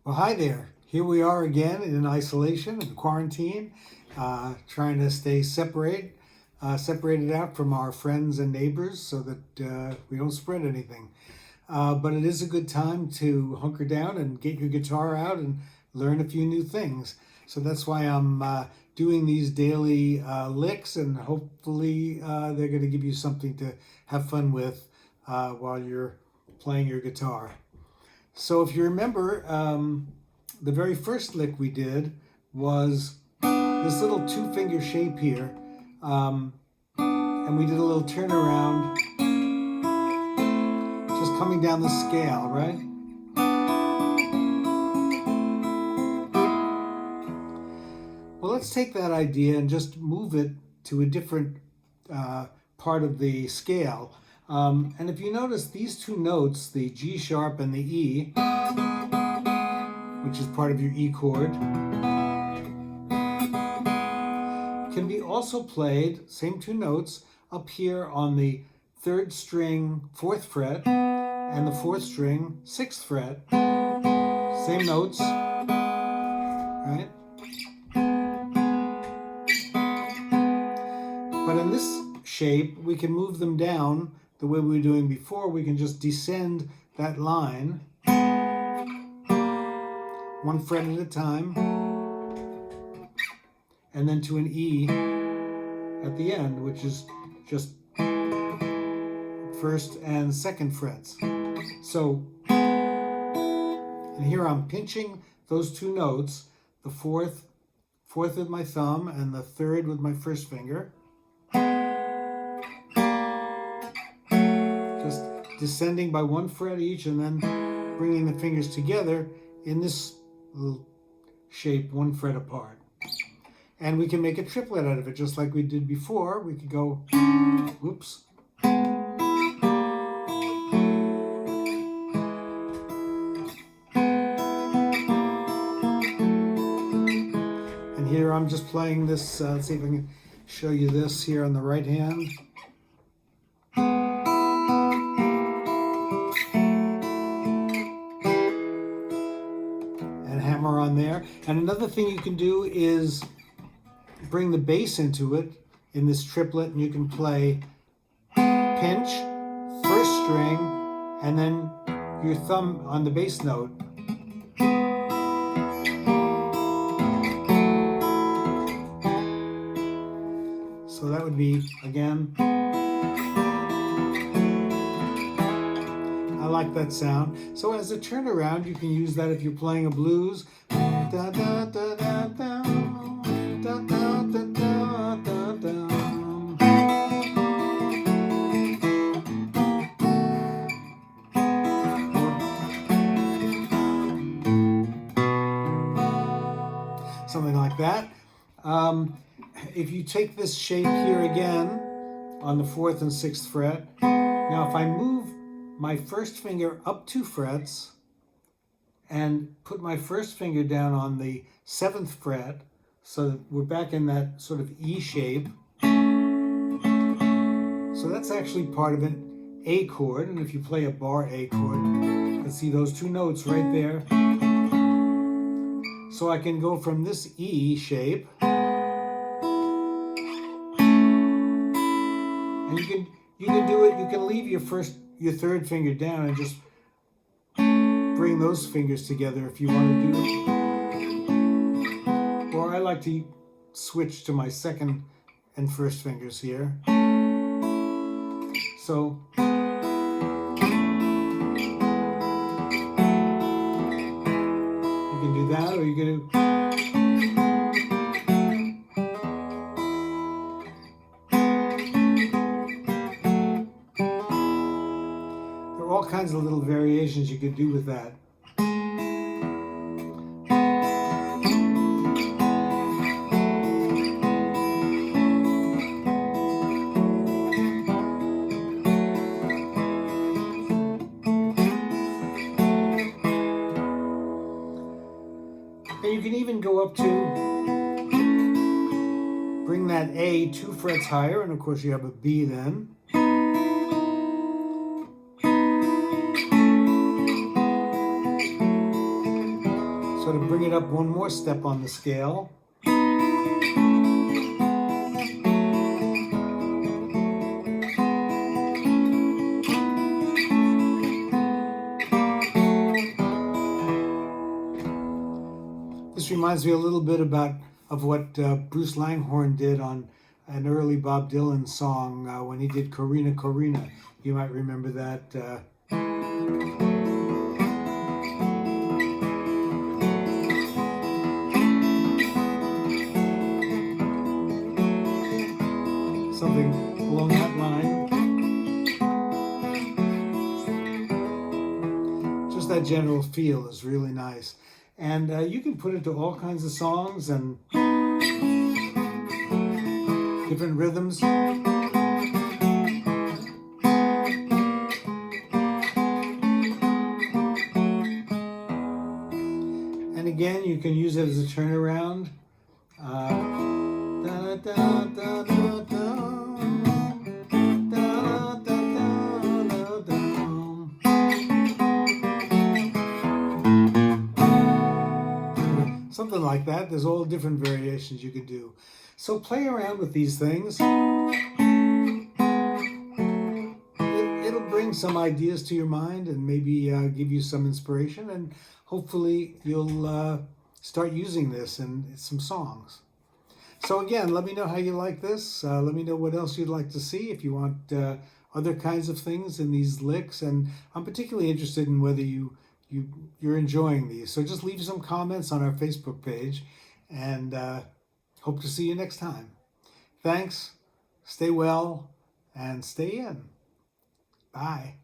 Well, hi there. Here we are again in isolation and quarantine, trying to stay separated out from our friends and neighbors so that we don't spread anything. But it is a good time to hunker down and get your guitar out and learn a few new things. So that's why I'm doing these daily licks, and hopefully they're going to give you something to have fun with while you're playing your guitar. So if you remember, the very first lick we did was this little two-finger shape here, and we did a little turnaround, just coming down the scale, right? Well, let's take that idea and just move it to a different part of the scale. And if you notice these two notes, the G sharp and the E, which is part of your E chord, can be also played, same two notes, up here on the 3rd string 4th fret and the 4th string 6th fret. Same notes, right? But in this shape, we can move them down the way we were doing before. We can just descend that line 1 fret at a time, and then to an E at the end, which is just 1st and 2nd frets. So, and here I'm pinching those two notes, the 4th with my thumb and the 3rd with my 1st finger. Just descending by 1 fret each and then bringing the fingers together in this little shape 1 fret apart. And we can make a triplet out of it just like we did before. We could go, whoops. And here I'm just playing this, let's see if I can show you this here on the right hand. Hammer on there. And another thing you can do is bring the bass into it in this triplet, and you can play pinch, 1st string, and then your thumb on the bass note. So that would be, again, I like that sound. So as a turnaround, you can use that if you're playing a blues. Da, da, da, da, da, da, da, da, da, da, da. Something like that. If you take this shape here again on the 4th and 6th fret, now if I move my 1st finger up 2 frets and put my 1st finger down on the 7th fret, so that we're back in that sort of E shape. So that's actually part of an A chord, and if you play a bar A chord, you can see those two notes right there. So I can go from this E shape, and you can do it, you can leave your 3rd finger down and just bring those fingers together if you want to do it. Or I like to switch to my 2nd and 1st fingers here. So you can do that, or you can do all kinds of little variations you could do with that. And you can even go up to bring that A 2 frets higher, and of course you have a B then. So to bring it up one more step on the scale, this reminds me a little bit of what Bruce Langhorne did on an early Bob Dylan song when he did Corina Corina. You might remember that. Something along that line. Just that general feel is really nice. And you can put it to all kinds of songs and different rhythms. And again, you can use it as a turnaround. Something like that. There's all different variations you could do. So play around with these things. It'll bring some ideas to your mind and maybe give you some inspiration, and hopefully you'll start using this in some songs. So again, let me know how you like this. Let me know what else you'd like to see, if you want other kinds of things in these licks. And I'm particularly interested in whether you're enjoying these. So just leave some comments on our Facebook page, and hope to see you next time. Thanks, stay well, and stay in. Bye.